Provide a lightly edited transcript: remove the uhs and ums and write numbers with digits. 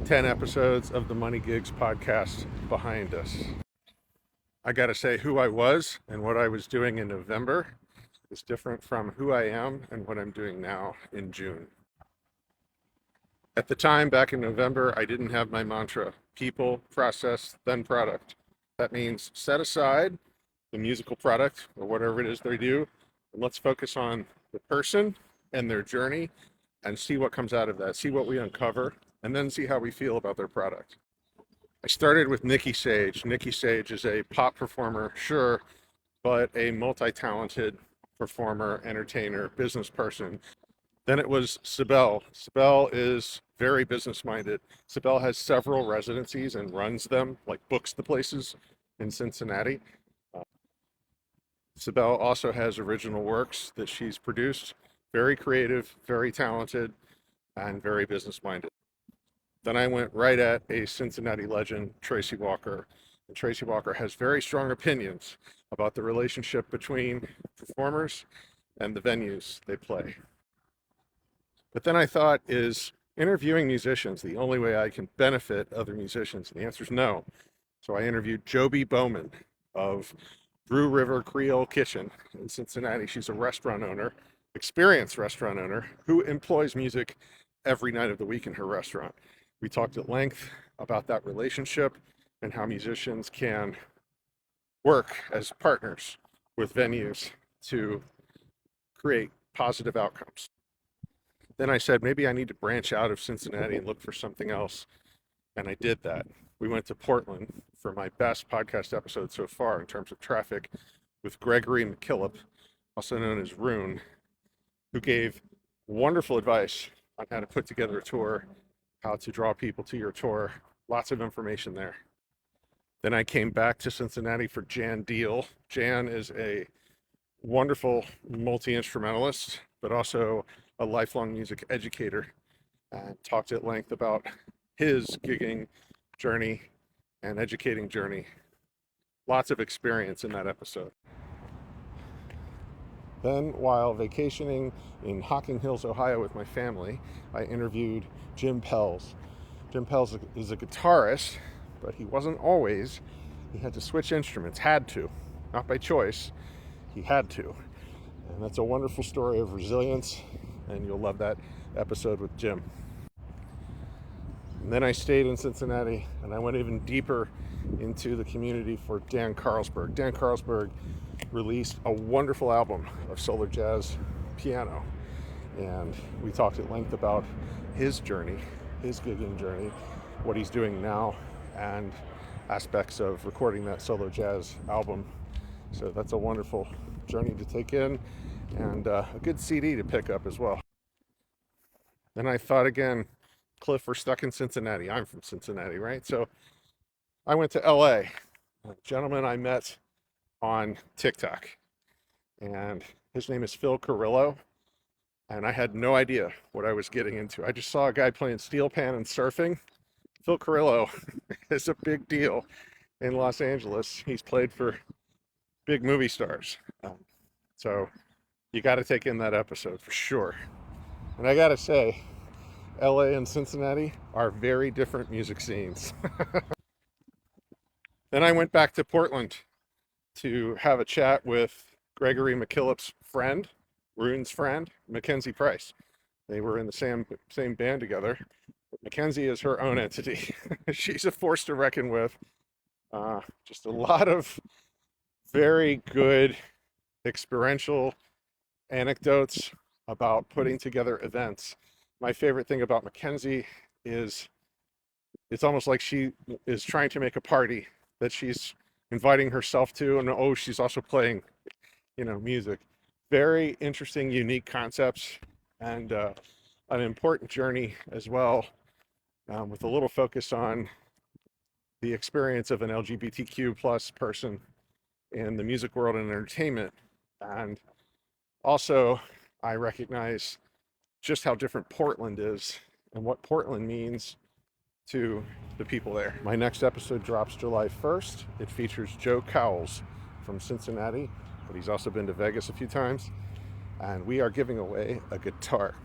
10 episodes of the Money Gigs podcast behind us. I gotta say, who I was and what I was doing in November is different from who I am and what I'm doing now in June. At the time, back in November, I didn't have my mantra, people, process, then product. That means set aside the musical product or whatever it is they do, and let's focus on the person and their journey and see what comes out of that, see what we uncover, and then see how we feel about their product. I started with Nikki Sage. Nikki Sage is a pop performer, sure, but a multi-talented performer, entertainer, business person. Then it was Sibel. Sibel is very business-minded. Sibel has several residencies and runs them, like books the places in Cincinnati. Sibel also has original works that she's produced. Very creative, very talented, and very business-minded. Then I went right at a Cincinnati legend, Tracy Walker. And Tracy Walker has very strong opinions about the relationship between performers and the venues they play. But then I thought, is interviewing musicians the only way I can benefit other musicians? And the answer is no. So I interviewed Joby Bowman of Brew River Creole Kitchen in Cincinnati. She's a restaurant owner, experienced restaurant owner, who employs music every night of the week in her restaurant. We talked at length about that relationship and how musicians can work as partners with venues to create positive outcomes. Then I said, maybe I need to branch out of Cincinnati and look for something else. And I did that. We went to Portland for my best podcast episode so far in terms of traffic with Gregory McKillop, also known as Rune, who gave wonderful advice on how to put together a tour, how to draw people to your tour. Lots of information there. Then I came back to Cincinnati for Jan Deal. Jan is a wonderful multi-instrumentalist, but also a lifelong music educator, and talked at length about his gigging journey and educating journey. Lots of experience in that episode. Then, while vacationing in Hocking Hills, Ohio with my family, I interviewed Jim Pells. Jim Pells is a guitarist, but he wasn't always. He had to switch instruments, had to, not by choice, he had to. And that's a wonderful story of resilience, and you'll love that episode with Jim. And then I stayed in Cincinnati, and I went even deeper into the community for Dan Carlsberg. Dan Carlsberg released a wonderful album of solar jazz piano, and we talked at length about his journey, his gigging journey, what he's doing now, and aspects of recording that solo jazz album. So that's a wonderful journey to take in, and a good CD to pick up as well. Then I thought again, Cliff, we're stuck in Cincinnati. I'm from Cincinnati, right? So I went to LA. A gentleman I met on TikTok, and his name is Phil Carrillo, and I had no idea what I was getting into. I just saw a guy playing steel pan and surfing. Phil Carrillo is a big deal in Los Angeles. He's played for big movie stars. So you got to take in that episode for sure. And I got to say, LA and Cincinnati are very different music scenes. Then I went back to Portland to have a chat with Gregory McKillop's friend, Rune's friend, Mackenzie Price. They were in the same band together. Mackenzie is her own entity. She's a force to reckon with. Just a lot of very good experiential anecdotes about putting together events. My favorite thing about Mackenzie is it's almost like she is trying to make a party that she's inviting herself to, and she's also playing, music. Very interesting, unique concepts, and an important journey as well, with a little focus on the experience of an LGBTQ plus person in the music world and entertainment. And also, I recognize just how different Portland is and what Portland means to the people there. My next episode drops July 1st. It features Joe Cowels from Cincinnati, but he's also been to Vegas a few times. And we are giving away a guitar.